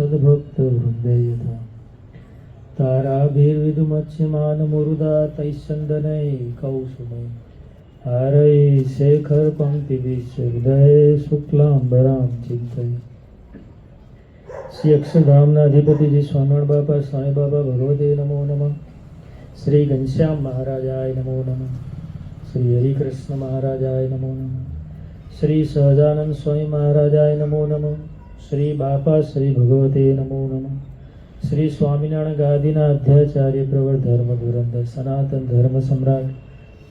સદભક્ત વૃંદે યથા તારાભીર્વિદુમચ્છમાન મુરુદા તૈસંદનૈ કૌસુમૈ હારૈ શેખર પંક્તિભિશ્ચ હૃદય શુક્લાંબરામ ચિંતય. શ્રી અક્ષરધામના અધિપતિજી સ્વામિનારાયણ બાપા સ્વામી બાબા ભગવતે નમો નમઃ. શ્રી ઘનશ્યામ મહારાજાય નમો નમઃ. શ્રી હરિકૃષ્ણ મહારાજાય નમો નમઃ. શ્રી સહજાનંદ સ્વામી મહારાજાય નમો નમઃ. શ્રી બાપા શ્રી ભગવતે નમો નમઃ. શ્રી સ્વામિનારાયણ ગાદીના અધ્યાચાર્ય પ્રવર ધર્મ ધુરંધર સનાતન ધર્મ સમ્રાટ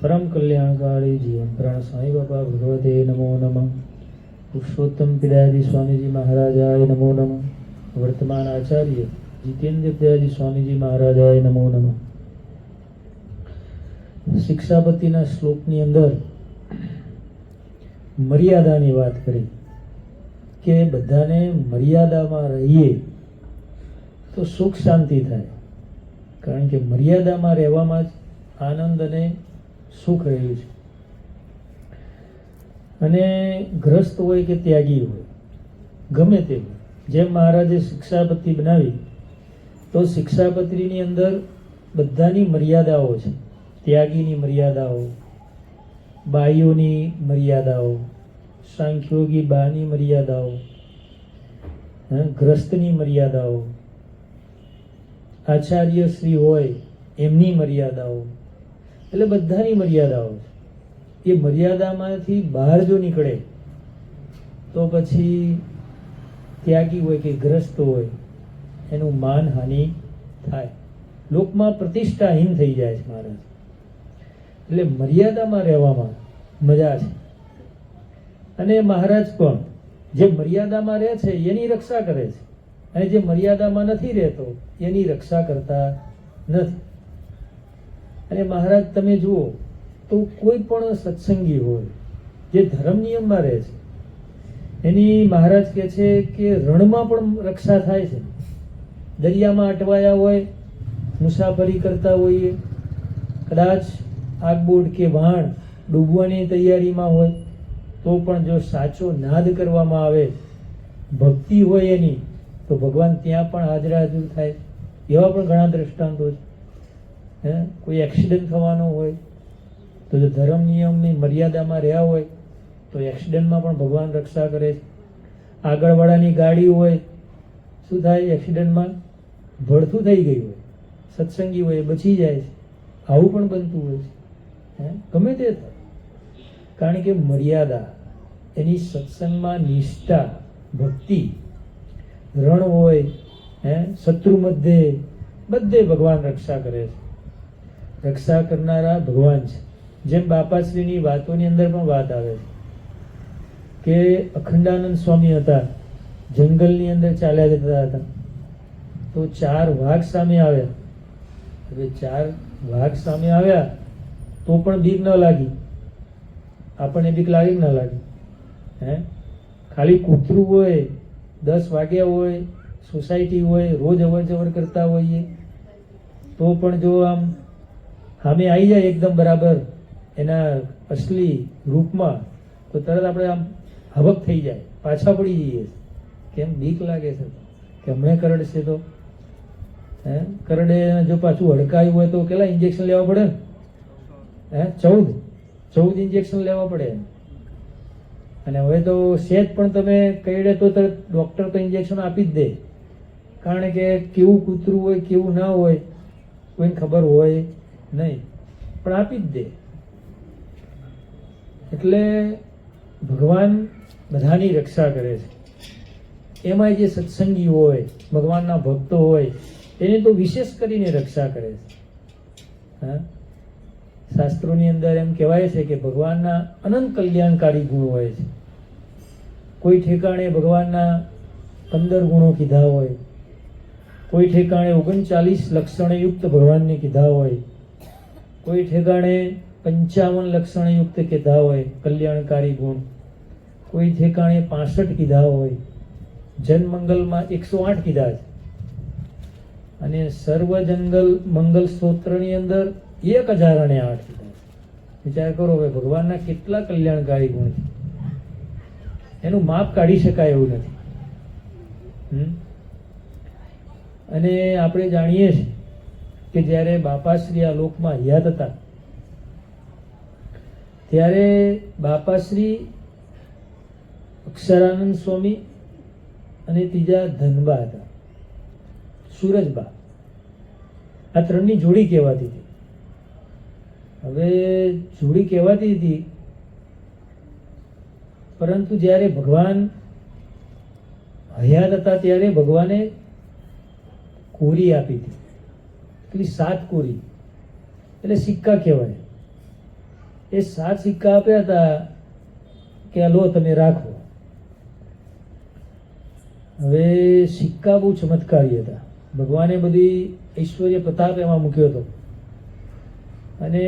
પરમ કલ્યાણકારી જીવન પ્રાણ સ્વામી બાપા ભગવતે નમો નમઃ. પુરુષોત્તમ પિડાજી સ્વામીજી મહારાજાય નમો નમઃ. વર્તમાન આચાર્ય જીતેન્દ્ર પિડાજી સ્વામીજી મહારાજાય નમો નમઃ. શિક્ષાપતિના શ્લોકની અંદર મર્યાદાની વાત કરી કે બધાને મર્યાદામાં રહીએ તો સુખ શાંતિ થાય. કારણ કે મર્યાદામાં રહેવામાં જ આનંદ અને સુખ રહ્યું છે. અને ગ્રસ્ત હોય કે ત્યાગી હોય, ગમે તે હોય, જેમ મહારાજે શિક્ષાપત્તિ બનાવી તો શિક્ષાપત્રીની અંદર બધાની મર્યાદાઓ છે. ત્યાગીની મર્યાદાઓ, બાઈઓની મર્યાદાઓ, સાંખ્યોગી બાની મર્યાદાઓ, ગ્રસ્તની મર્યાદાઓ, આચાર્ય શ્રી હોય એમની મર્યાદાઓ, એટલે બધાની મર્યાદાઓ છે. એ મર્યાદામાંથી બહાર જો નીકળે તો પછી ત્યાગી હોય કે ગ્રસ્ત હોય એનું માનહાનિ થાય, લોકમાં પ્રતિષ્ઠાહીન થઈ જાય છે મહારાજ. એટલે મર્યાદામાં રહેવામાં મજા છે. અને મહારાજ પણ જે મર્યાદામાં રહે છે એની રક્ષા કરે છે, અને જે મર્યાદામાં નથી રહેતો એની રક્ષા કરતા નથી. અને મહારાજ તમે જુઓ તો કોઈ પણ સત્સંગી હોય જે ધર્મ નિયમમાં રહે છે એની મહારાજ કહે છે કે રણમાં પણ રક્ષા થાય છે. દરિયામાં અટવાયા હોય, મુસાફરી કરતા હોઈએ, કદાચ આગબોટ કે વહાણ ડૂબવાની તૈયારીમાં હોય તો પણ જો સાચો નાદ કરવામાં આવે, ભક્તિ હોય એની, તો ભગવાન ત્યાં પણ હાજર થાય. એવા પણ ઘણા દ્રષ્ટાંતો છે. કોઈ એક્સિડન્ટ થવાનો હોય તો જો ધર્મ નિયમની મર્યાદામાં રહ્યા હોય તો એક્સિડન્ટમાં પણ ભગવાન રક્ષા કરે છે. આગળવાળાની ગાડી હોય, શું થાય એક્સિડન્ટમાં? ભડથું થઈ ગયું હોય, સત્સંગી હોય બચી જાય છે. આવું પણ બનતું હોય છે. ગમે તે થાય, કારણ કે મર્યાદા, એની સત્સંગમાં નિષ્ઠા, ભક્તિ, રણ હોય, શત્રુ મધ્યે બધે ભગવાન રક્ષા કરે છે. રક્ષા કરનારા ભગવાન છે. જેમ બાપાશ્રીની વાતોની અંદર પણ વાત આવે છે કે અખંડાનંદ સ્વામી હતા, જંગલની અંદર ચાલ્યા જતા હતા તો 4 વાઘ સામે આવ્યા. હવે 4 વાઘ સામે આવ્યા તો પણ બીક ન લાગી. આપણને બીક લાગી કે ન લાગી? ખાલી કૂતરું હોય, 10 વાગ્યા હોય, સોસાયટી હોય, રોજ અવર જવર કરતા હોઈએ તો પણ જો આમ સામે આવી જાય એકદમ બરાબર એના અસલી રૂપમાં તો તરત આપણે આમ હબક થઈ જાય, પાછા પડી જઈએ. કેમ? બીક લાગે છે કે હમણાં કરડશે તો. કરડે જો પાછું હડકાયું હોય તો કેટલા ઇન્જેક્શન લેવા પડે ને? 14 ઇન્જેક્શન લેવા પડે. અને હવે તો સેજ પણ તમે કહીડે તો તરત ડૉક્ટર તો ઇન્જેક્શન આપી જ દે. કારણ કે કેવું કૂતરું હોય કેવું ના હોય કોઈને ખબર હોય નહીં, પણ આપી જ દે. એટલે ભગવાન બધાની રક્ષા કરે છે. એમાં જે સત્સંગી હોય, ભગવાનના ભક્તો હોય એની તો વિશેષ કરીને રક્ષા કરે છે. શાસ્ત્રોની અંદર એમ કહેવાય છે કે ભગવાનના અનંત કલ્યાણકારી ગુણ હોય છે. કોઈ ઠેકાણે ભગવાનના 15 ગુણો કીધા હોય, કોઈ ઠેકાણે 39 લક્ષણયુક્ત ભગવાનને કીધા હોય, કોઈ ઠેકાણે 55 લક્ષણયુક્ત કીધા હોય કલ્યાણકારી ગુણ, કોઈ ઠેકાણે 65 કીધા હોય. જનમંગલમાં 108 કીધા છે. અને સર્વ જંગલ મંગલ સ્તોત્રની અંદર 1008 કીધા છે. વિચાર કરો હવે ભગવાનના કેટલા કલ્યાણકારી ગુણ છે, એનું માપ કાઢી શકાય એવું નથી. અને આપણે જાણીએ છીએ કે જ્યારે બાપાશ્રી આ લોકમાં હયાત હતા ત્યારે બાપાશ્રી, અક્ષરાનંદ સ્વામી અને ત્રીજા ધનબા હતા, સુરજબા. આ ત્રણની જોડી કહેવાતી હતી. હવે જોડી કહેવાતી હતી, પરંતુ જ્યારે ભગવાન હયાત હતા ત્યારે ભગવાને કોરી આપી હતી, એટલી 7 કોરી, એટલે સિક્કા કહેવાય. એ 7 સિક્કા આપ્યા હતા કે આ લો તમે રાખો. હવે સિક્કા બહુ ચમત્કારી હતા. ભગવાને બધી ઐશ્વર્ય પ્રતાપ એમાં મૂક્યો હતો. અને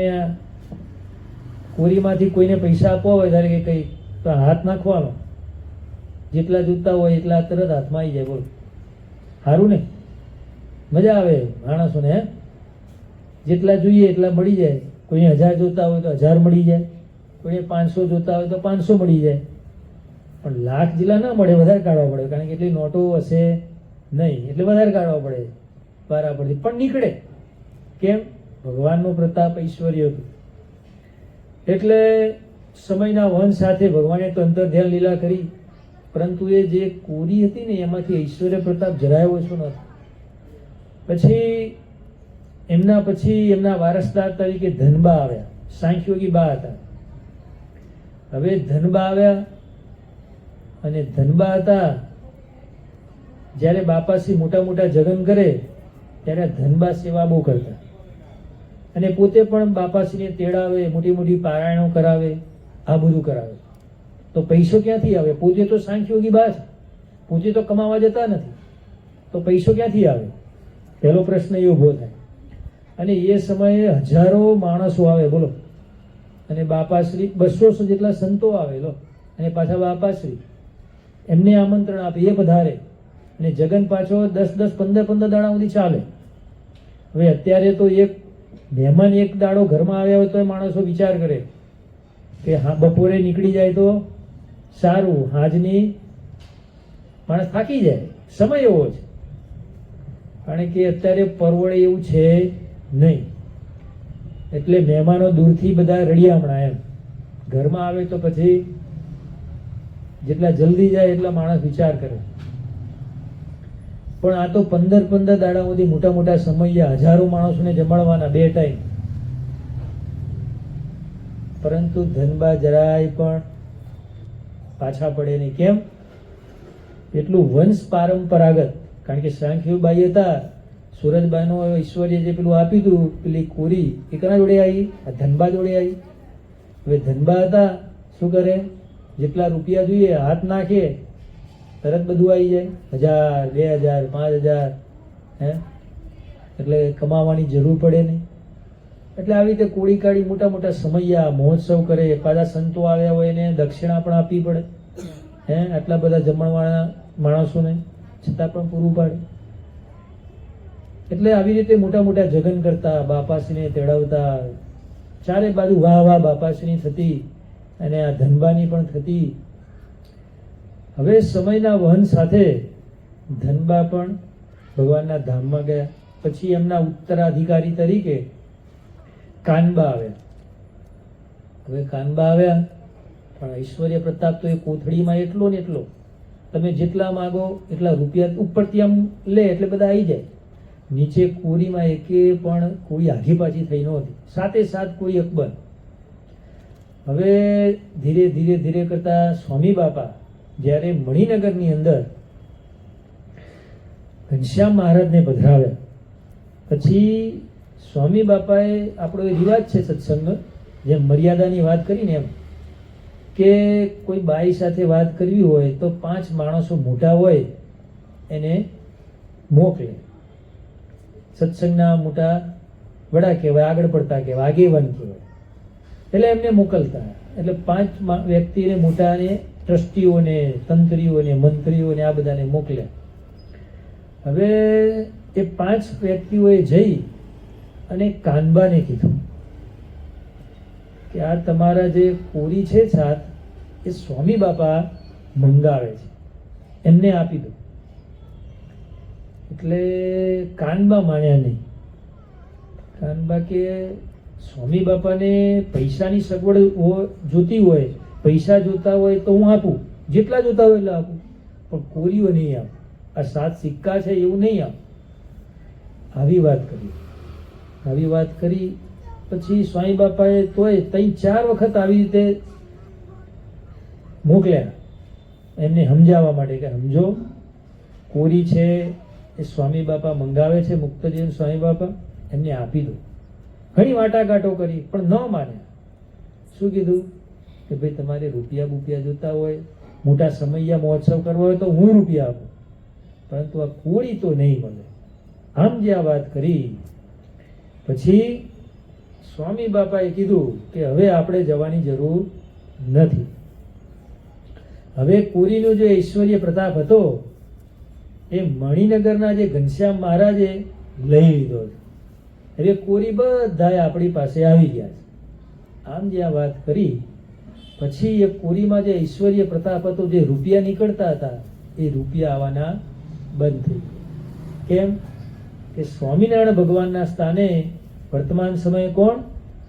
કોરીમાંથી કોઈને પૈસા આપવા હોય ત્યારે કે કંઈ તો હાથ નાખવાનો, જેટલા જોતા હોય એટલા તરત હાથમાં આવી જાય. બોલો, સારું ને? મજા આવે માણસોને. હે, જેટલા જોઈએ એટલા મળી જાય. કોઈને 1000 જોતા હોય તો 1000 મળી જાય, કોઈને 500 જોતા હોય તો 500 મળી જાય. પણ લાખ જેટલા ના મળે, વધારે કાઢવા પડે, કારણ કે એટલી નોટો હશે નહીં, એટલે વધારે કાઢવા પડે બરાબરથી. પણ નીકળે. કેમ? ભગવાનનો પ્રતાપ, ઐશ્વર્ય હતું. એટલે સમયના વહન સાથે ભગવાને તો અંતર ધ્યાન લીલા કરી, પરંતુ એ જે કોરી હતી ને એમાંથી ઐશ્વર્ય પ્રતાપ જરાય ઓછો નહોતો. પછી એમના વારસદાર તરીકે ધનબા આવ્યા. સાંખ્યોગી બા હતા. હવે ધનબા આવ્યા, અને ધનબા હતા જ્યારે બાપાશ્રી મોટા મોટા જગન કરે ત્યારે ધનબા સેવા બહુ કરતા, અને પોતે પણ બાપાશ્રીને તેડાવે, મોટી મોટી પારાયણો કરાવે, આ બધું કરાવે. તો પૈસો ક્યાંથી આવે? પોતે તો સાંખ્યોગી બા છે, પોતે તો કમાવા જતા નથી, તો પૈસો ક્યાંથી આવે? પહેલો પ્રશ્ન એ ઊભો થાય. અને એ સમયે હજારો માણસો આવે, બોલો. અને બાપાશ્રી 200 જેટલા સંતો આવે, લો. અને પાછા બાપાશ્રી એમને આમંત્રણ આપે, એ પધારે. અને જગન પાછો 10-10, 15-15 દાડા સુધી ચાલે. હવે અત્યારે તો એક મહેમાન એક દાડો ઘરમાં આવ્યા હોય તો એ માણસો વિચાર કરે કે હા, બપોરે નીકળી જાય તો સારું, હાજની માણસ થાકી જાય, સમય એવો છે. કારણ કે અત્યારે પરવડે એવું છે નહીં, એટલે મહેમાનો દૂરથી બધા રડિયામણા એમ. ઘરમાં આવે તો પછી જેટલા જલ્દી જાય એટલા માણસ વિચાર કરે. પણ આ તો 15-15 દાડા સુધી મોટા મોટા સમય, હજારો માણસોને જમાડવાના 2 ટાઈમ. પરંતુ ધનબા જરાય પણ પાછા પડે નહીં. કેમ? એટલું વંશ પરંપરાગત. કારણ કે સાંખ્યોબાઈ હતા, સુરજબાઈનો ઐશ્વર્ય જે પેલું આપ્યું હતું, પેલી કોરી, એ કોના જોડે આવી? આ ધનબા જોડે આવી. હવે ધનબા હતા, શું કરે? જેટલા રૂપિયા જોઈએ હાથ નાખે, તરત બધું આવી જાય. 1000, 2000, 5000. હે, એટલે કમાવાની જરૂર પડે નહીં. એટલે આવી રીતે કોળી કાઢી મોટા મોટા સમૈયા મહોત્સવ કરે. પાછા સંતો આવ્યા હોય એને દક્ષિણા પણ આપવી પડે. હે, આટલા બધા જમણવાળા માણસોને છતાં પણ પૂરું પાડે. એટલે આવી રીતે મોટા મોટા જગન કરતા, બાપાશ્રીને તેડાવતા. ચારે બાજુ વાહ વાહ બાપાશ્રીની થતી, અને આ ધનબાની પણ થતી. હવે સમયના વહન સાથે ધનબા પણ ભગવાનના ધામમાં ગયા. પછી એમના ઉત્તરાધિકારી તરીકે કાનબા આવ્યા. હવે કાનબા આવ્યા, પણ ઐશ્વર્ય પ્રતાપ તો એ કોથળીમાં એટલો ને એટલો. તમે જેટલા માગો એટલા રૂપિયા ઉપરથી આમ લે એટલે બધા આવી જાય. નીચે કોરીમાં એકે પણ કોઈ આઘી પાછી થઈ નહોતી. 7 કોરી અકબર. હવે ધીરે ધીરે ધીરે કરતા સ્વામી બાપા જ્યારે મણિનગરની અંદર ઘનશ્યામ મહારાજને પધરાવ્યા, પછી સ્વામી બાપાએ, આપણો એ રિવાજ છે સત્સંગ, જેમ મર્યાદાની વાત કરીને એમ, કે કોઈ બાઈ સાથે વાત કરવી હોય તો 5 માણસો મોટા હોય એને મોકલે. સત્સંગના મોટા વડા કહેવાય, આગળ પડતા કહેવાય, આગેવાન કહેવાય. એટલે એમને મોકલતા. એટલે 5 વ્યક્તિને મોટાને, ટ્રસ્ટીઓને, તંત્રીઓને, મંત્રીઓને, આ બધાને મોકલ્યા. હવે એ 5 વ્યક્તિઓએ જઈ અને કાનબાને કીધું કે આ તમારા જે કોરી છે 7, એ સ્વામી બાપા મંગાવે છે, એમને આપી દો. એટલે કાનબા માન્યા નહીં. કાનબા કે સ્વામી બાપાને પૈસાની સગવડ જોતી હોય, પૈસા જોતા હોય તો હું આપું, જેટલા જોતા હોય એટલા આપું, પણ કોરીઓ નહીં આપું, આ 7 સિક્કા છે એવું નહીં આપું. આવી વાત કરી પછી સ્વામી બાપાએ તોય 3-4 વખત આવી રીતે મોકલ્યા એમને સમજાવવા માટે કે સમજો, કોરી છે એ સ્વામી બાપા મંગાવે છે, મુક્તજીવન સ્વામી બાપા, એમને આપી દો. ઘણી વાટાઘાટો કરી પણ ન માન્યા. શું કીધું કે ભાઈ તમારે રૂપિયા જોતા હોય, મોટા સમૈયા મહોત્સવ કરવો હોય તો હું રૂપિયા આપું, પરંતુ આ કોરી તો નહીં મળે. આમ જે આ વાત કરી પછી સ્વામી બાપાએ કીધું કે હવે આપણે જવાની જરૂર નથી. હવે કોરીનો જે ઐશ્વર્ય પ્રતાપ હતો એ મણિનગરના જે ઘનશ્યામ મહારાજે લઈ લીધો. હવે કોરી બધાએ આપણી પાસે આવી ગયા છે. આમ જે આ વાત કરી પછી એ કોરીમાં જે ઐશ્વર્ય પ્રતાપ હતો, જે રૂપિયા નીકળતા હતા એ રૂપિયા આવવાના બંધ થઈ ગયા. કેમ કે સ્વામિનારાયણ ભગવાનના સ્થાને વર્તમાન સમયે કોણ?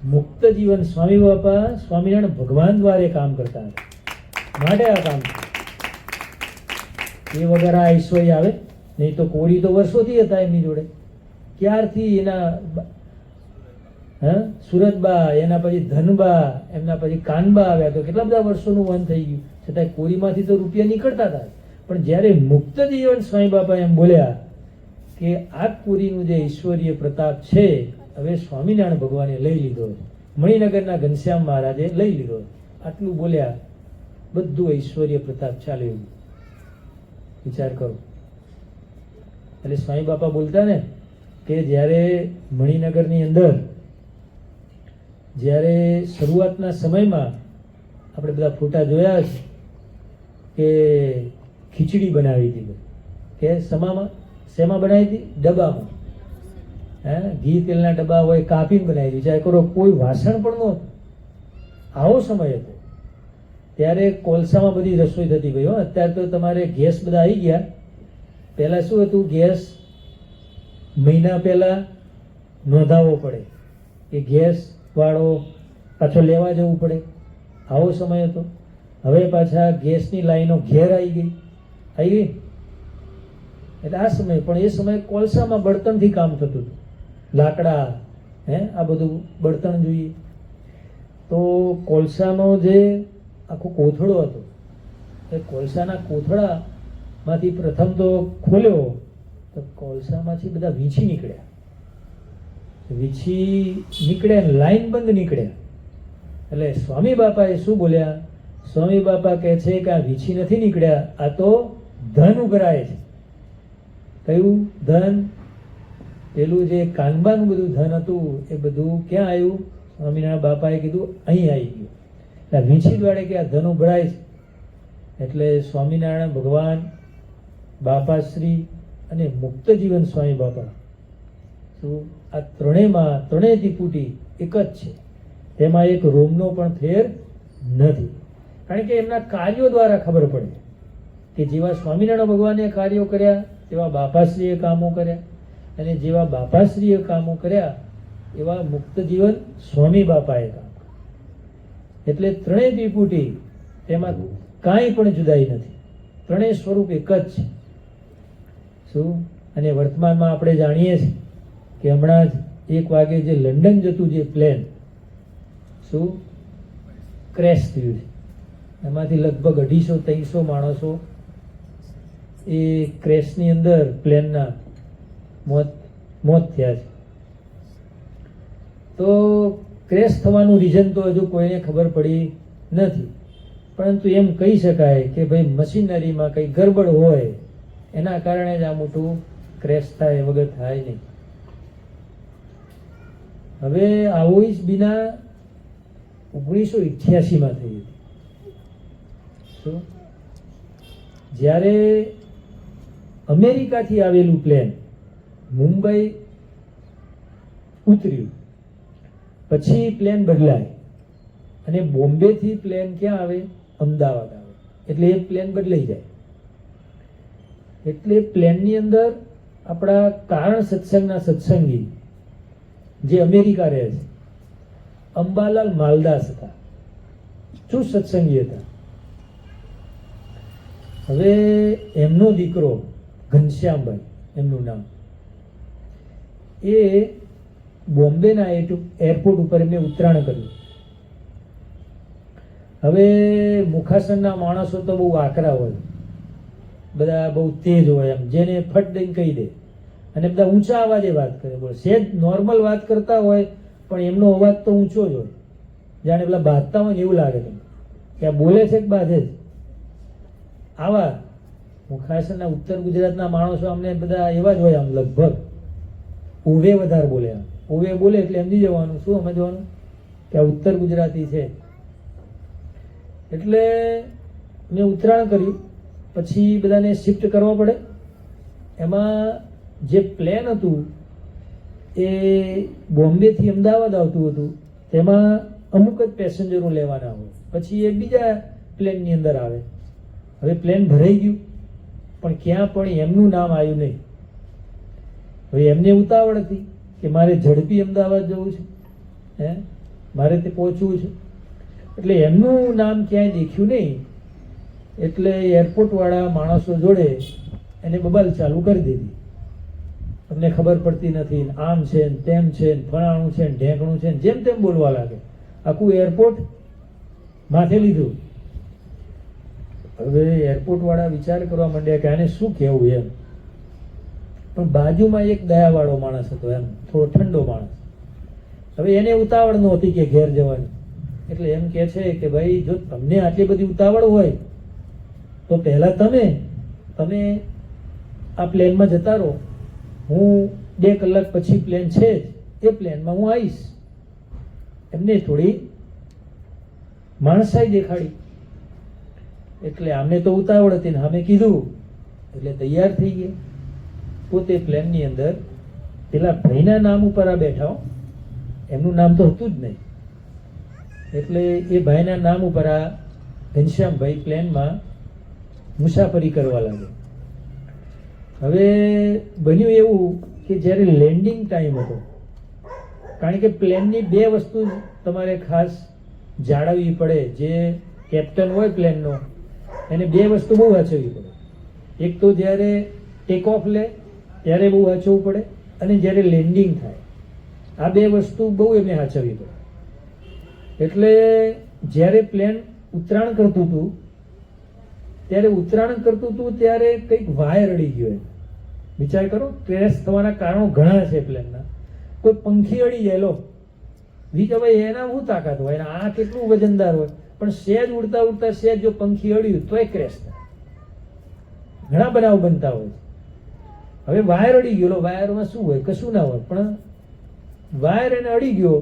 મુક્ત જીવન સ્વામી બાપા સ્વામિનારાયણ ભગવાન દ્વારે કામ કરતા હતા, માટે આ કામ એ વગર આ ઐશ્વર્ય આવે નહીં. તો કોરી તો વર્ષોથી હતા એમની જોડે, ક્યારથી એના સુરતબા, એના પછી ધનબા, એમના પછી કાનબા આવ્યા, તો કેટલા બધા વર્ષોનું વન થઈ ગયું, છતાં કોરીમાંથી તો રૂપિયા નીકળતા હતા. પણ જ્યારે મુક્ત જીવન સ્વામી બાપા એમ બોલ્યા કે આ કોરીનું જે ઐશ્વર્ય પ્રતાપ છે હવે સ્વામિનારાયણ ભગવાને લઈ લીધો, મણિનગરના ઘનશ્યામ મહારાજે લઈ લીધો, આટલું બોલ્યા, બધું ઐશ્વર્ય પ્રતાપ ચાલ્યું. વિચાર કરો. એટલે સ્વામી બાપા બોલતા ને કે જ્યારે મણિનગરની અંદર જ્યારે શરૂઆતના સમયમાં આપણે બધા ફોટા જોયા છે કે ખીચડી બનાવી હતી, કે શેમાં બનાવી હતી? ડબ્બામાં. ઘી તેલના ડબ્બા હોય, કાપીને બનાવી હતી. ચાહે કરો કોઈ વાસણ પણ નહોતું. આવો સમય હતો. ત્યારે કોલસામાં બધી રસોઈ થતી ભાઈ. અત્યારે તો તમારે ગેસ બધા આવી ગયા. પહેલાં શું હતું? ગેસ મહિના પહેલાં નોંધાવવો પડે, એ ગેસ વાળો પાછો લેવા જવું પડે. આવો સમય હતો. હવે પાછા ગેસની લાઈનો ઘેર આવી ગઈ. એટલે આ સમય, પણ એ સમયે કોલસામાં બળતણથી કામ થતું હતું. લાકડા, આ બધું બળતણ જોઈએ. તો કોલસાનો જે આખો કોથળો હતો એ કોલસાના કોથળામાંથી પ્રથમ તો ખોલ્યો તો કોલસામાંથી બધા વીંછી નીકળ્યા. લાઈન બંધ નીકળ્યા. એટલે સ્વામી બાપાએ શું બોલ્યા? સ્વામી બાપા કહે છે કે આ વીંછી નથી નીકળ્યા, આ તો ધન ઉભરાય છે. કયું ધન? પેલું જે કાનબાનું બધું ધન હતું એ બધું ક્યાં આવ્યું? સ્વામિનારાયણ બાપાએ કીધું અહીં આવી ગયું. એટલે વીંછી દ્વારે કે આ ધન ઉભરાય છે. એટલે સ્વામિનારાયણ ભગવાન, બાપાશ્રી અને મુક્ત જીવન સ્વામી બાપા, શું આ ત્રણેય ત્રિપુટી એક જ છે. તેમાં એક રોમનો પણ ફેર નથી. કારણ કે એમના કાર્યો દ્વારા ખબર પડે કે જેવા સ્વામિનારાયણ ભગવાને કાર્યો કર્યા તેવા બાપાશ્રીએ કામો કર્યા, અને જેવા બાપાશ્રીએ કામો કર્યા એવા મુક્ત જીવન સ્વામી બાપાએ કામ. એટલે ત્રણેય ત્રિપુટી, તેમાં કાંઈ પણ જુદાઈ નથી. ત્રણેય સ્વરૂપ એક જ છે. શું? અને વર્તમાનમાં આપણે જાણીએ છીએ કે હમણાં જ 1 વાગે જે લંડન જતું જે પ્લેન શું ક્રેશ થયું છે, એમાંથી લગભગ 250-300 માણસો એ ક્રેશની અંદર પ્લેનના મોત થયા છે. તો ક્રેશ થવાનું રીઝન તો હજુ કોઈને ખબર પડી નથી, પરંતુ એમ કહી શકાય કે ભાઈ મશીનરીમાં કંઈ ગરબડ હોય એના કારણે જ આ મોટું ક્રેશ થાય, વગર થાય નહીં. હવે આવો જ બીના 1988માં થઈ હતી. શું? જ્યારે અમેરિકાથી આવેલું પ્લેન મુંબઈ ઉતર્યું, પછી પ્લેન બદલાય અને બોમ્બેથી પ્લેન ક્યાં આવે? અમદાવાદ આવે. એટલે એ પ્લેન બદલાઈ જાય. એટલે પ્લેનની અંદર આપણા કારણ સત્સંગના સત્સંગી જે અમેરિકા રહે છે, અંબાલાલ માલદાસ હતા, શું સત્સંગી હતા. હવે એમનો દીકરો ઘનશ્યામભાઈ, એમનું નામ, એ બોમ્બેના એરપોર્ટ ઉપર એમને ઉતરાણ કર્યું. હવે મુખાસનના માણસો તો બહુ આકરા હોય, બધા બહુ તેજ હોય, એમ જેને ફટ દઈને કહી દે, અને બધા ઊંચા અવાજે વાત કરે. બોલો, સહેજ નોર્મલ વાત કરતા હોય પણ એમનો અવાજ તો ઊંચો જ હોય, જાણે પેલા બાંધતા હોય ને એવું લાગે તમને કે આ બોલે છે કે બાંધે છે. આવા મુખાસનના ઉત્તર ગુજરાતના માણસો અમને બધા એવા જ હોય, આમ લગભગ ઓવે વધારે બોલે. આમ ઓવે બોલે એટલે સમજી જવાનું, શું સમજવાનું કે આ ઉત્તર ગુજરાતી છે. એટલે મેં ઉતરાણ કર્યું, પછી બધાને શિફ્ટ કરવા પડે. એમાં જે પ્લેન હતું એ બોમ્બેથી અમદાવાદ આવતું હતું, તેમાં અમુક જ પેસેન્જરો લેવાના હોય, પછી એ બીજા પ્લેનની અંદર આવે. હવે પ્લેન ભરાઈ ગયું પણ ક્યાં પણ એમનું નામ આવ્યું નહીં. હવે એમને ઉતાવળ હતી કે મારે ઝડપી અમદાવાદ જવું છે, મારે તે પહોંચવું છે, એટલે એમનું નામ ક્યાંય દેખ્યું નહીં. એટલે એરપોર્ટવાળા માણસો જોડે એને બબાલ ચાલુ કરી દીધી, તમને ખબર પડતી નથી, આમ છે ને તેમ છે ને ફલાણું છે ને ઢેંકણું છે ને જેમ તેમ બોલવા લાગે. આખું એરપોર્ટ માથે લીધું. હવે એરપોર્ટવાળા વિચાર કરવા માંડ્યા કે આને શું કહેવું એમ. પણ બાજુમાં એક દયાવાળો માણસ હતો, એમ થોડો ઠંડો માણસ. હવે એને ઉતાવળ નહોતી કે ઘેર જવાની, એટલે એમ કે છે કે ભાઈ જો તમને આટલી બધી ઉતાવળ હોય તો પહેલા તમે આ પ્લેનમાં જતા રહો, હું 2 કલાક પછી પ્લેન છે જ, એ પ્લેનમાં હું આવીશ. એમને થોડી માણસાઈ દેખાડી. એટલે આમને તો ઉતાવળ હતી ને અમે કીધું એટલે તૈયાર થઈ ગયા. પોતે પ્લેનની અંદર પેલા ભાઈના નામ ઉપર આ બેઠા, એમનું નામ તો હતું જ નહીં. એટલે એ ભાઈના નામ ઉપર આ ઘનશ્યામભાઈ પ્લેનમાં મુસાફરી કરવા લાગ્યા. હવે બન્યું એવું કે જ્યારે લેન્ડિંગ ટાઈમ હતો, કારણ કે પ્લેનની 2 વસ્તુ તમારે ખાસ જાળવવી પડે. જે કેપ્ટન હોય પ્લેનનો એને 2 વસ્તુ બહુ વાંચવવી પડે. એક તો જ્યારે ટેક ઓફ લે ત્યારે બહુ વાંચવું પડે, અને જ્યારે લેન્ડિંગ થાય, આ 2 વસ્તુ બહુ એમને વાંચવવી પડે. એટલે જ્યારે પ્લેન ઉતરાણ કરતું હતું ત્યારે કંઈક વાયર અડી ગયો. વિચાર કરો, ક્રેશ થવાના કારણો ઘણા છે પ્લેનના. કોઈ પંખી અડી જાય, લો ભાઈ એના શું તાકાત હોય, એના આ કેટલું વજનદાર હોય, પણ સહેજ ઉડતા સહેજ જો પંખી અડ્યું તો એ ક્રેશ થાય. ઘણા બનાવ બનતા હોય. હવે વાયર અડી ગયો, વાયરમાં શું હોય, કશું ના હોય, પણ વાયર એને અડી ગયો,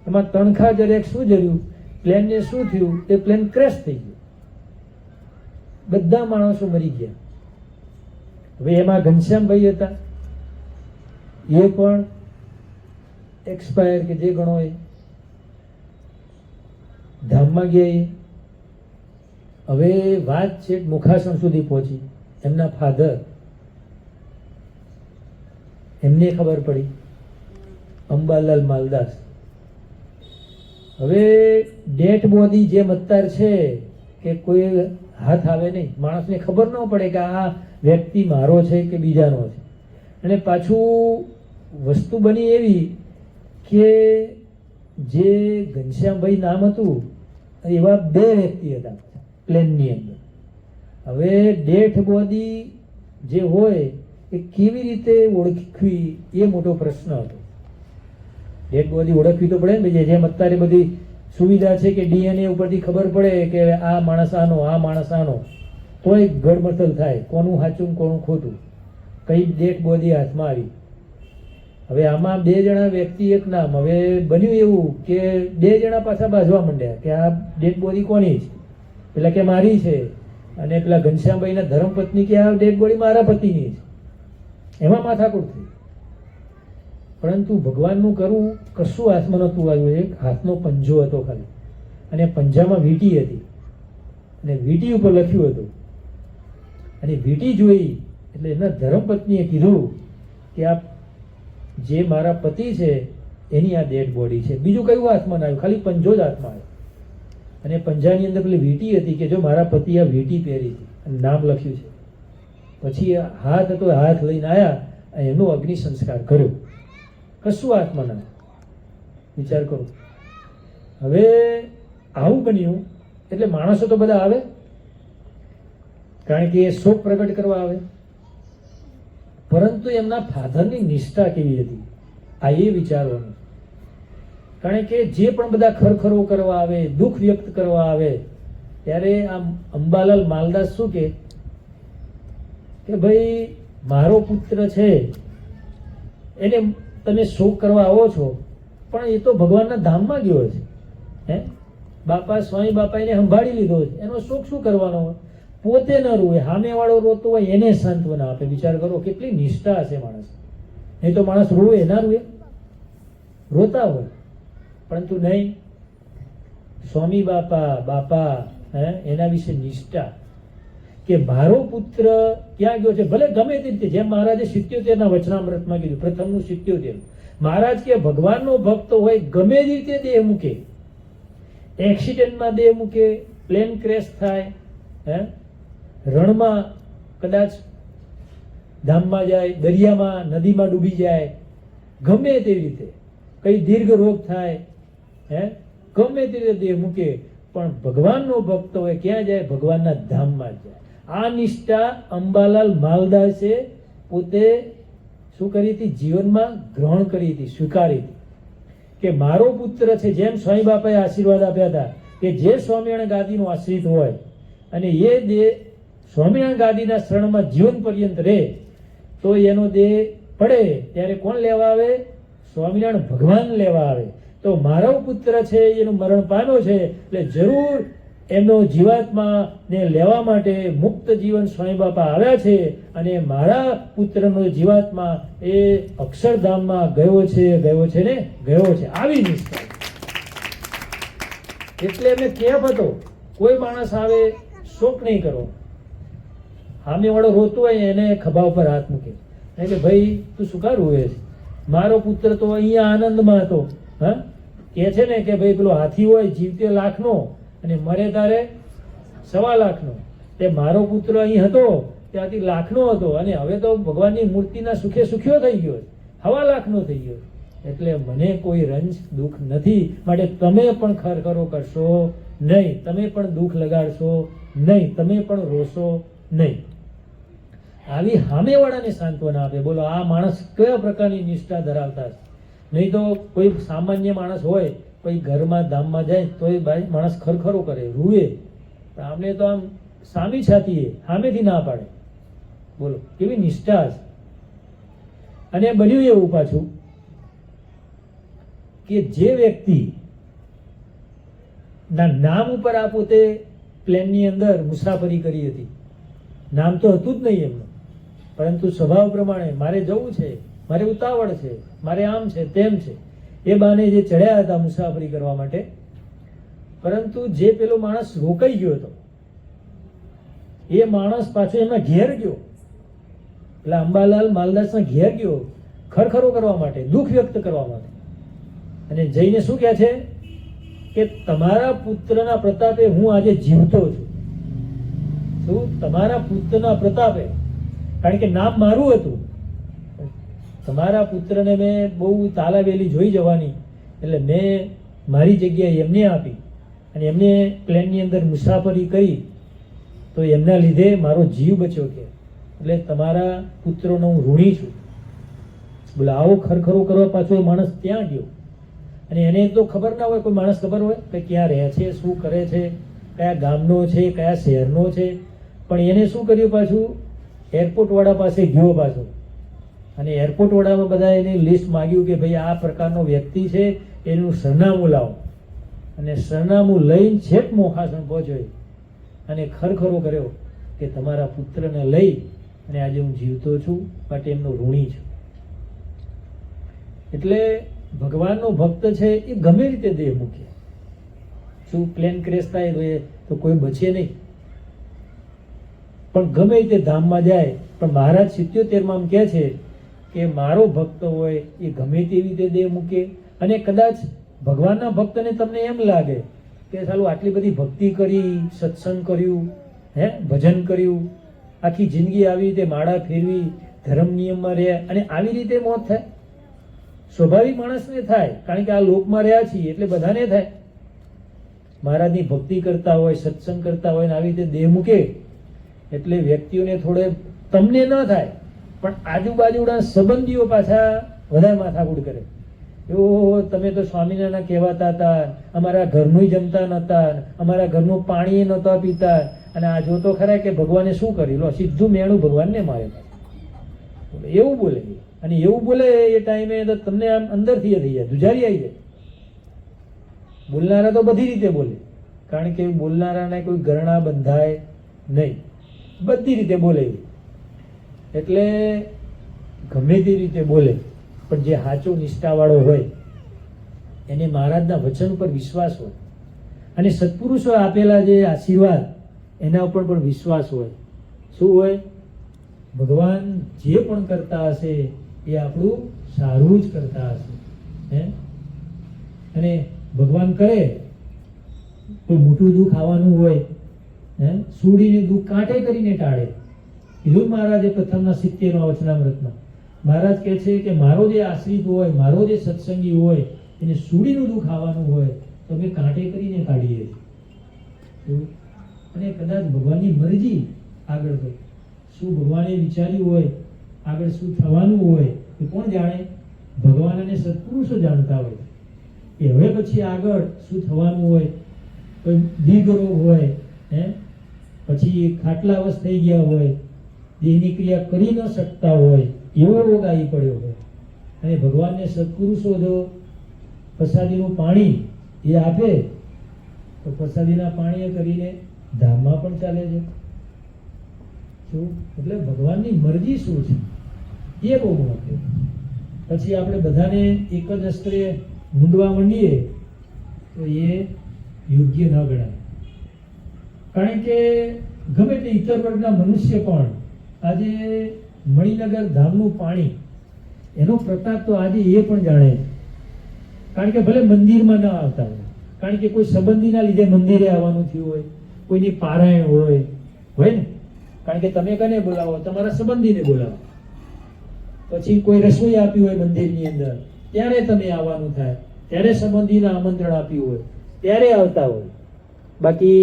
એમાં તણખા જરે શું જર્યું, પ્લેનને શું થયું, તે પ્લેન ક્રેશ થઈ ગયું. બધા માણસો મરી ગયા. હવે એમાં ઘનશ્યામભાઈ હતા, એ પણ એક્સપાયર કે જે ગણો એ ધામમાં ગયા. હવે વાત છે મુખાસણ સુધી પહોંચી. એમના ફાધર, એમને ખબર પડી, અંબાલાલ માલદાસ. હવે ડેડ બોડી જેમ અત્યારે છે કે કોઈ હાથ આવે નહીં, માણસને ખબર ન પડે કે આ વ્યક્તિ મારો છે કે બીજાનો છે. અને પાછું વસ્તુ બની એવી કે જે ઘનશ્યામભાઈ નામ હતું એવા 2 વ્યક્તિ હતા પ્લેનની અંદર. હવે ડેડ બોડી જે હોય એ કેવી રીતે ઓળખવી એ મોટો પ્રશ્ન હતો. ડેડ બોડી ઓળખવી તો પડે ને ભાઈ, જેમ અત્યારે બધી સુવિધા છે કે DNA ઉપરથી ખબર પડે કે આ માણસ આનો, આ માણસ આનો, તોય ગડમથલ થાય કોનું સાચું કોનું ખોટું, કઈ ડેડ બોડી હાથમાં આવી. હવે આમાં 2 જણા વ્યક્તિ એક નામ. હવે બન્યું એવું કે 2 જણા પાછા બાજવા માંડ્યા કે આ ડેડ બોડી કોની છે. પેલા કે મારી છે, અને પેલા ઘનશ્યામભાઈના ધર્મપત્ની કે આ ડેડ બોડી મારા પતિની છે. એમાં માથાકૂટ થઈ. પરંતુ ભગવાનનું કરવું કશું હાથમાં નહોતું આવ્યું. એક હાથનો પંજો હતો ખાલી, અને પંજામાં વીંટી હતી, અને વીંટી ઉપર લખ્યું હતું. અને વીંટી જોઈ એટલે એના ધર્મપત્નીએ કીધું કે આ જે મારા પતિ છે એની આ ડેડ બોડી છે. બીજું કયું હાથમાં ના આવ્યું, ખાલી પંજો જ હાથમાં આવ્યો. અને પંજાની અંદર પેલી વીંટી હતી કે જો મારા પતિ આ વીંટી પહેરી હતી અને નામ લખ્યું છે. પછી હાથ હતો, હાથ લઈને આવ્યા, એનો અગ્નિ સંસ્કાર કર્યો. કશું હાથમાં ના. વિચાર કરો. હવે આવું બન્યું એટલે માણસો તો બધા આવે, કારણ કે એ શોક પ્રગટ કરવા આવે, પરંતુ એમના ફાધરની નિષ્ઠા કેવી હતી આ એ વિચારવાનું. કારણ કે જે પણ બધા ખરખરો કરવા આવે, દુઃખ વ્યક્ત કરવા આવે, ત્યારે આ અંબાલાલ માલદાસ શું કે ભાઈ મારો પુત્ર છે એને તમે શોક કરવા આવો છો, પણ એ તો ભગવાનના ધામમાં ગયો છે. હે બાપા સ્વામી બાપા એને સંભાળી લીધો છે, એનો શોક શું કરવાનો હોય? પોતે ન રોવે, સામે વાળો રોતો હોય એને સાંત્વના આપે. વિચાર કરો કેટલી નિષ્ઠા હશે માણસ. નહીં તો માણસ રોવે ના રોવે, રોતા હોય, પરંતુ નહીં. સ્વામી બાપા એના વિશે નિષ્ઠા કે મારો પુત્ર ક્યાં ગયો છે, ભલે ગમે તે રીતે. જેમ મહારાજે 77ના વચનામૃતમાં કીધું, પ્રથમનું 77, મહારાજ કે ભગવાનનો ભક્ત હોય ગમે તે રીતે દેહ મૂકે, એક્સિડન્ટમાં દેહ મૂકે, પ્લેન ક્રેશ થાય, રણમાં કદાચ ધામમાં જાય, દરિયામાં નદીમાં ડૂબી જાય, ગમે તેવી રીતે કઈ દીર્ઘ રોગ થાય, ગમે તે રીતે દેહ મૂકે, પણ ભગવાનનો ભક્ત હોય ક્યાં જાય? ભગવાનના ધામમાં જ જાય. આ નિષ્ઠા અંબાલાલ માલદાસે પોતે શું કરી હતી? જીવનમાં ગ્રહણ કરી હતી, સ્વીકારી હતી કે મારો પુત્ર છે. જેમ સ્વામી બાપાએ આશીર્વાદ આપ્યા હતા કે જે સ્વામિનારાયણ ગાદીનો આશ્રિત હોય અને એ દેહ સ્વામિનારાયણ ગાદીના શરણમાં જીવન પર્યંત રહે, તો એનો દેહ પડે ત્યારે કોણ લેવા આવે? સ્વામિનારાયણ ભગવાન લેવા આવે. તો મારો પુત્ર છે એનું મરણ પામ્યો છે, એટલે જરૂર એમનો જીવાત્મા ને લેવા માટે મુક્ત જીવન સ્વામી બાપા આવ્યા છે, અને મારા પુત્રનો જીવાત્મા એ અક્ષરધામમાં ગયો છે ને ગયો છે. આવી નિષ્ઠા. એટલે એમને કેફ હતો, કોઈ માણસ આવે શોક નહીં કરો. સામે વાળો રોતો હોય એને ખભા ઉપર હાથ મૂકે કે ભાઈ તું શું કા રોવે છે? મારો પુત્ર તો અહીંયા આનંદમાં હતો. કે છે ને કે ભાઈ પેલો હાથી હોય જીવતે લાખનો અને મરે તારે 1.25 લાખનો. તે મારો પુત્ર અહીં હતો ત્યાંથી લાખનો હતો, અને હવે તો ભગવાનની મૂર્તિના સુખે સુખ્યો થઈ ગયો, 1.25 લાખનો થઈ ગયો. એટલે મને કોઈ રંજ દુઃખ નથી, માટે તમે પણ ખરખરો કરશો નહીં, તમે પણ દુઃખ લગાડશો નહીં, તમે પણ રોશો નહીં. આવી સામેવાળાને સાંત્વના આપે. બોલો આ માણસ કયા પ્રકારની નિષ્ઠા ધરાવતા છે? નહીં તો કોઈ સામાન્ય માણસ હોય, કોઈ ઘરમાં ધામમાં જાય તો એ માણસ ખરખરો કરે, રૂએ, પણ આમને તો આમ સામી છાતીએ સામેથી ના પાડે. બોલો કેવી નિષ્ઠા છે. અને બન્યું એવું પાછું કે જે વ્યક્તિ ના નામ ઉપર આ પોતે પ્લેનની અંદર મુસાફરી કરી હતી, નામ તો હતું જ નહીં એમનું, પરંતુ સ્વભાવ પ્રમાણે મારે જવું છે, મારે ઉતાવળ છે, મારે આમ છે તેમ છે, એ બાને જે ચડ્યા હતા મુસાફરી કરવા માટે. પરંતુ જે પેલો માણસ રોકાઈ ગયો હતો એ માણસ પાછો એમના ઘેર ગયો, એટલે અંબાલાલ માલદાસના ઘેર ગયો ખરખરો કરવા માટે, દુઃખ વ્યક્ત કરવા માટે. અને જઈને શું કહે છે કે તમારા પુત્રના પ્રતાપે હું આજે જીવતો છું. શું? તમારા પુત્રના પ્રતાપે, કારણ કે નામ મારું હતું. તમારા પુત્રને મેં બહુ તાલાવેલી જોઈ જવાની, એટલે મેં મારી જગ્યાએ એમને આપી અને એમને પ્લેનની અંદર મુસાફરી કરી, તો એમના લીધે મારો જીવ બચ્યો. કે એટલે તમારા પુત્રોનો હું ઋણી છું. બોલે આવો ખરખરો કરવા પાછો એ માણસ ત્યાં ગયો. અને એને તો ખબર ના હોય, કોઈ માણસ ખબર હોય કે ક્યાં રહે છે, શું કરે છે, કયા ગામનો છે, કયા શહેરનો છે. પણ એને શું કર્યું? પાછું એરપોર્ટ વાળા પાસે ગયો પાછો, અને એરપોર્ટ વાળામાં બધા એને લિસ્ટ માંગ્યું કે ભાઈ આ પ્રકારનો વ્યક્તિ છે, એનું સરનામું લાવો. અને સરનામું લઈને છેક મોખાસણ પહોંચ્યો અને ખરખરો કર્યો કે તમારા પુત્રને લઈ અને આજે હું જીવતો છું, માટે એમનો ઋણી છું. એટલે ભગવાનનો ભક્ત છે એ ગમે રીતે દેહ મૂકે. શું પ્લેન ક્રેશ થાય તો કોઈ બચે નહીં, પણ ગમે રીતે ધામમાં જાય. પણ મહારાજ 77માં કહે છે કે મારો ભક્ત હોય એ ગમે તેવી રીતે દેહ મૂકે, અને કદાચ ભગવાનના ભક્તને તમને એમ લાગે કે ચાલો આટલી બધી ભક્તિ કરી, સત્સંગ કર્યું, ભજન કર્યું, આખી જિંદગી આવી રીતે માળા ફેરવી, ધર્મ નિયમમાં રહ્યા, અને આવી રીતે મોત થાય. સ્વાભાવિક માણસને થાય, કારણ કે આ લોકમાં રહ્યા છીએ એટલે બધાને થાય. મહારાજની ભક્તિ કરતા હોય, સત્સંગ કરતા હોય, આવી રીતે દેહ મૂકે એટલે વ્યક્તિઓને થોડે, તમને ન થાય પણ આજુબાજુના સંબંધીઓ પાછા વધારે માથાકૂટ કરે. એવો તમે તો સ્વામિનારાયણ કહેવાતા હતા, અમારા ઘરનું જમતા નહોતા, અમારા ઘરનું પાણી નહોતા પીતા, અને આ જો તો ખરા કે ભગવાને શું કર્યું, લો સીધું મેણું ભગવાનને મારે. એવું બોલે, અને એવું બોલે એ ટાઈમે તો તમને આમ અંદરથી એ થઈ જાય, ધુજારી આવી જાય. બોલનારા તો બધી રીતે બોલે, કારણ કે બોલનારાને કોઈ ગરણા બંધાય નહીં, બધી રીતે બોલે. એટલે ગમે તે રીતે બોલે, પણ જે સાચો નિષ્ઠાવાળો હોય એને મહારાજના વચન ઉપર વિશ્વાસ હોય, અને સત્પુરુષો આપેલા જે આશીર્વાદ એના ઉપર પણ વિશ્વાસ હોય. શું હોય? ભગવાન જે પણ કરતા હશે એ આપણું સારું જ કરતા હશે. અને ભગવાન કરે કોઈ મોટું દુઃખ આવવાનું હોય, સુડીને દુઃખ કાંઠે કરીને ટાળે. કીધું મહારાજે પ્રથમના 70મા વચનામૃતમાં. મહારાજ કહે છે કે મારો જે આશ્રિત હોય, મારો જે સત્સંગી હોય, એને સુડીનું દુઃખ આવવાનું હોય તો અમે કાંઠે કરીને કાઢીએ. અને કદાચ ભગવાનની મરજી આગળ હોય, શું ભગવાને વિચાર્યું હોય, આગળ શું થવાનું હોય એ કોણ જાણે? ભગવાન અને સત્પુરુષો જાણતા હોય કે હવે પછી આગળ શું થવાનું હોય. કોઈ દીર્ઘ રોગ હોય, પછી ખાટલાવશ થઈ ગયા હોય, દેહની ક્રિયા કરી ન શકતા હોય, એવો રોગ આવી પડ્યો હોય, અને ભગવાનને સત્પુરુષો જો પ્રસાદીનું પાણી એ આપે તો પ્રસાદીના પાણીએ કરીને ધામમાં પણ ચાલે છે. શું? એટલે ભગવાનની મરજી શું છે એ બહુ મહત્વ. પછી આપણે બધાને એક જ અસ્ત્રે મૂંડવા માંડીએ તો એ યોગ્ય ન ગણાય. કારણ કે ગમે તે ઇતર વર્ગના મનુષ્ય પણ આજે મણિનગર ધામનું પાણી, એનો પ્રતાપ તો આજે એ પણ જાણે. કારણ કે ભલે મંદિરમાં ન આવતા હોય, કારણ કે કોઈ સંબંધીના લીધે મંદિરે આવવાનું થયું હોય, કોઈની પારાયણ હોય ને, કારણ કે તમે કને બોલાવો? તમારા સંબંધીને બોલાવો. પછી કોઈ રસોઈ આપી હોય મંદિરની અંદર, ત્યારે તમે આવવાનું થાય, ત્યારે સંબંધીને આમંત્રણ આપ્યું હોય ત્યારે આવતા હોય. બાકી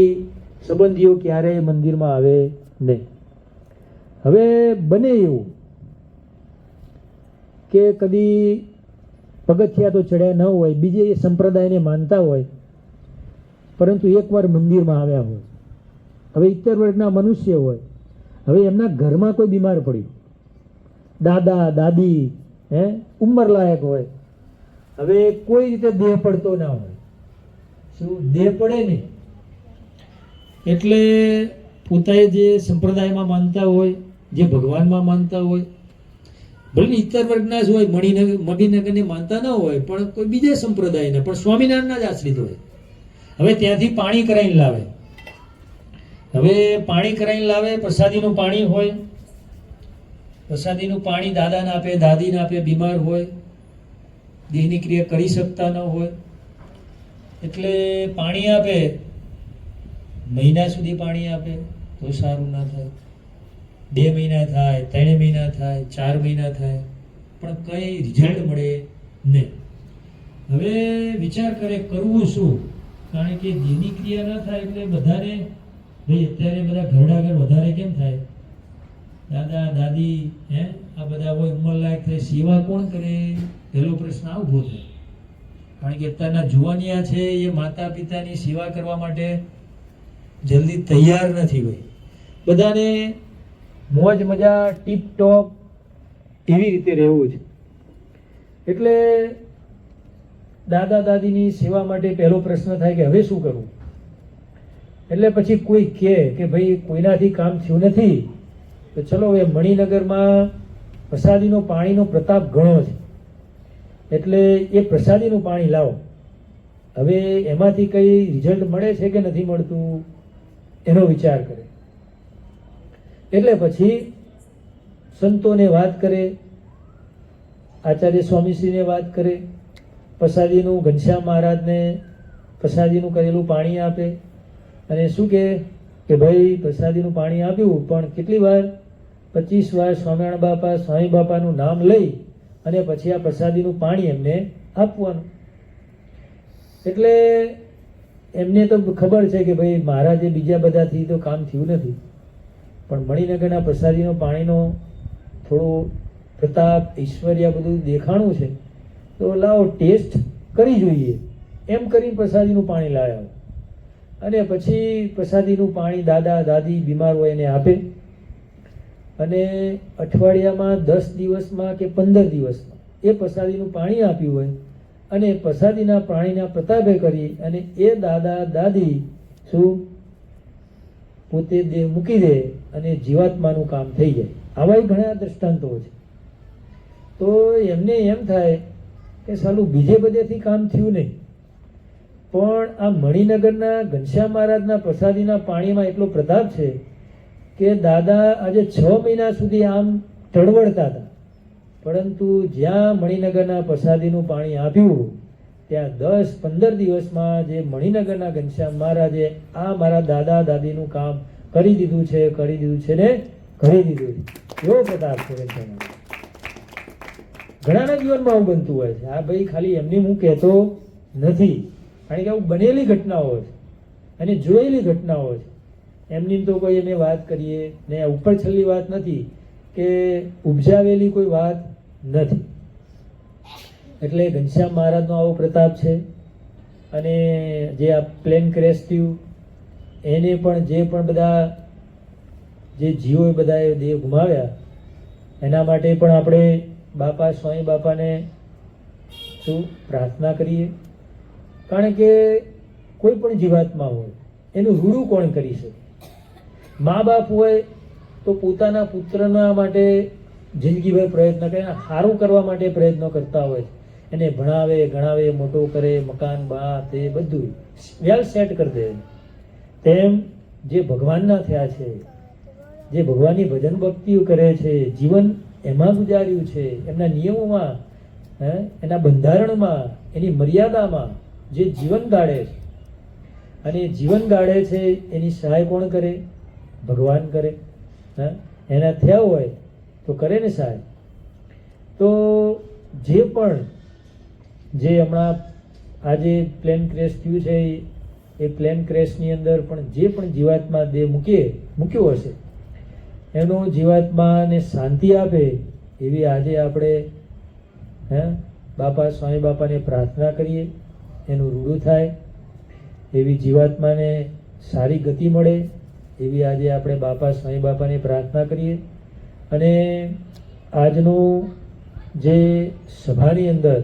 સંબંધીઓ ક્યારેય મંદિરમાં આવે નહીં. હવે બને એવું કે કદી પગથિયા તો ચડ્યા ન હોય, બીજે એ સંપ્રદાયને માનતા હોય, પરંતુ એકવાર મંદિરમાં આવ્યા હોય. હવે ઇત્તર વર્ગના મનુષ્ય હોય, હવે એમના ઘરમાં કોઈ બીમાર પડ્યું, દાદા દાદી ઉંમર લાયક હોય, હવે કોઈ રીતે દેહ પડતો ના હોય. શું દેહ પડે નહીં? એટલે પોતાએ જે સંપ્રદાયમાં માનતા હોય, જે ભગવાનમાં માનતા હોય, ભલે ઇત્તર વર્ગના જ હોય, મણિનગરને માનતા ન હોય, પણ કોઈ બીજા સંપ્રદાયના, પણ સ્વામિનારાયણના જ આશ્રિત હોય. હવે ત્યાંથી પાણી કરાવીને લાવે. હવે પાણી કરાવીને લાવે, પ્રસાદીનું પાણી હોય, પ્રસાદીનું પાણી દાદાને આપે, દાદીને આપે, બીમાર હોય, દેહની ક્રિયા કરી શકતા ન હોય, એટલે પાણી આપે. મહિના સુધી પાણી આપે તો સારું ના થાય, 2 મહિના થાય, 3 મહિના થાય, 4 મહિના થાય, પણ કઈ રિઝલ્ટ મળે નહીં. હવે વિચાર કરે કરવું શું? કારણ કે દેહની ક્રિયા ના થાય એટલે બધાને, ભાઈ અત્યારે બધા ઘરડા ઘર વધારે કેમ થાય? દાદા દાદી આ બધા હોય, ઉંમર લાયક થાય, સેવા કોણ કરે? પહેલો પ્રશ્ન આ ઊભો થાય. કારણ કે અત્યારના જુવાનિયા છે એ માતા પિતાની સેવા કરવા માટે જલ્દી તૈયાર નથી હોય. બધાને મોજ મજા ટીપ ટોપ એવી રીતે રહેવું છે. એટલે દાદા દાદીની સેવા માટે પહેલો પ્રશ્ન થાય કે હવે શું કરવું? એટલે પછી કોઈ કહે કે ભાઈ કોઈનાથી કામ થયું નથી તો ચલો હવે મણિનગરમાં પ્રસાદીનો પાણીનો પ્રતાપ ઘણો છે, એટલે એ પ્રસાદીનું પાણી લાવો. હવે એમાંથી કઈ રિઝલ્ટ મળે છે કે નથી મળતું એનો વિચાર કરે. એટલે પછી સંતોને વાત કરે આચાર્ય સ્વામીશ્રીને વાત કરે, પ્રસાદીનું ઘનશ્યામ મહારાજને પ્રસાદીનું કરેલું પાણી આપે અને શું કહે કે ભાઈ પ્રસાદીનું પાણી આપ્યું, પણ કેટલી વાર 25 વાર સ્વામિનારાયણ બાપા સ્વામી બાપાનું નામ લઈ અને પછી આ પ્રસાદીનું પાણી એમને આપવાનું. એટલે એમને તો ખબર છે કે ભાઈ મારા જે બીજા બધાથી તો કામ થયું નથી, પણ મણિનગરના પ્રસાદીનો પાણીનો થોડો પ્રતાપ ઐશ્વર્ય બધું દેખાણું છે, તો લાવો ટેસ્ટ કરી જોઈએ એમ કરીને પ્રસાદીનું પાણી લાવ્યા અને પછી પ્રસાદીનું પાણી દાદા દાદી બીમાર હોય એને આપે અને અઠવાડિયામાં 10 દિવસમાં કે 15 દિવસમાં એ પ્રસાદીનું પાણી આપ્યું હોય અને પ્રસાદીના પાણીના પ્રતાપે કરી અને એ દાદા દાદી શું પોતે દેહ મૂકી દે અને જીવાત્માનું કામ થઈ જાય. આવા ઘણા દ્રષ્ટાંતો છે. તો એમને એમ થાય કે સાલું બીજે બધેથી કામ થયું નહીં, પણ આ મણિનગરના ઘનશ્યામ મહારાજના પ્રસાદીના પાણીમાં એટલો પ્રતાપ છે કે દાદા આજે 6 મહિના સુધી આમ તડવડતા હતા, પરંતુ જ્યાં મણિનગરના પ્રસાદીનું પાણી આપ્યું ત્યાં 10-15 દિવસમાં જે મણિનગરના ઘનશ્યામ મહારાજે આ મારા દાદા દાદીનું કામ કરી દીધું છે ને કરી દીધું. એવો પ્રતાપ છે. ઘણાના જીવનમાં આવું બનતું હોય છે. આ ભાઈ ખાલી એમની હું કહેતો નથી, કારણ કે આવું બનેલી ઘટનાઓ છે અને જોયેલી ઘટનાઓ છે. એમની તો કોઈ અમે વાત કરીએ ને ઉપર છેલ્લી વાત નથી કે ઉપજાવેલી કોઈ વાત નથી. એટલે ઘનશ્યામ મહારાજનો આવો પ્રતાપ છે. અને જે આ પ્લેન ક્રેશ થયું એને પણ જે પણ બધા જે જીવો બધાએ દેહ ગુમાવ્યા એના માટે પણ આપણે બાપા સ્વામી બાપાને શું પ્રાર્થના કરીએ, કારણ કે કોઈ પણ જીવાત્મા હોય એનું રૂડું કોણ કરી શકે? મા બાપ હોય તો પોતાના પુત્રના માટે જિંદગીભર પ્રયત્ન કરે, સારું કરવા માટે પ્રયત્નો કરતા હોય, એને ભણાવે ગણાવે મોટો કરે, મકાન બા તે બધું વેલ સેટ કરી દે. તેમ જે ભગવાનના થયા છે, જે ભગવાનની ભજન ભક્તિઓ કરે છે, જીવન એમાં ગુજાર્યું છે, એમના નિયમોમાં, એના બંધારણમાં, એની મર્યાદામાં જે જીવન ગાળે છે અને જીવન ગાળે છે એની સહાય કોણ કરે? ભગવાન કરે. એના થયા હોય તો કરે ને સહાય. તો જે પણ જે હમણાં આજે પ્લેન ક્રેશ થયું છે એ પ્લેન ક્રેશની અંદર પણ જે પણ જીવાત્મા દેહ મૂક્યો હશે એનો જીવાત્માને શાંતિ આપે એવી આજે આપણે બાપા સ્વામી બાપાને પ્રાર્થના કરીએ, એનું રૂડું થાય, એવી જીવાત્માને સારી ગતિ મળે એવી આજે આપણે બાપા સ્વામી બાપાને પ્રાર્થના કરીએ. અને આજનું જે સભાની અંદર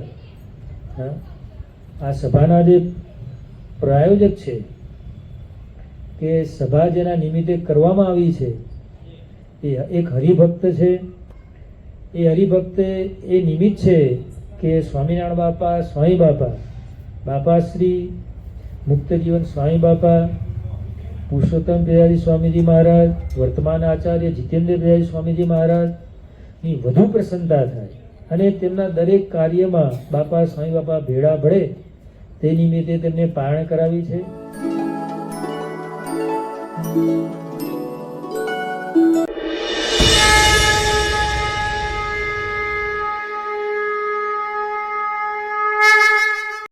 આ સભાના જે પ્રાયોજક છે કે સભા જેના નિમિત્તે કરવામાં આવી છે એ એક હરિભક્ત છે. એ હરિભક્ત એ નિમિત્ત છે કે સ્વામિનારાયણ બાપા સ્વામી બાપા, બાપાશ્રી મુક્તજીવન સ્વામી બાપા, પુરુષોત્તમ પ્રિયાજી સ્વામીજી મહારાજ, વર્તમાન આચાર્ય જીતેન્દ્ર પ્રિયાજી સ્વામીજી મહારાજની વધુ પ્રસન્નતા થાય અને તેમના દરેક કાર્યમાં બાપા સ્વામી બાપા ભેળા ભળે તે નિમિત્તે તેમને પારણ કરાવી છે.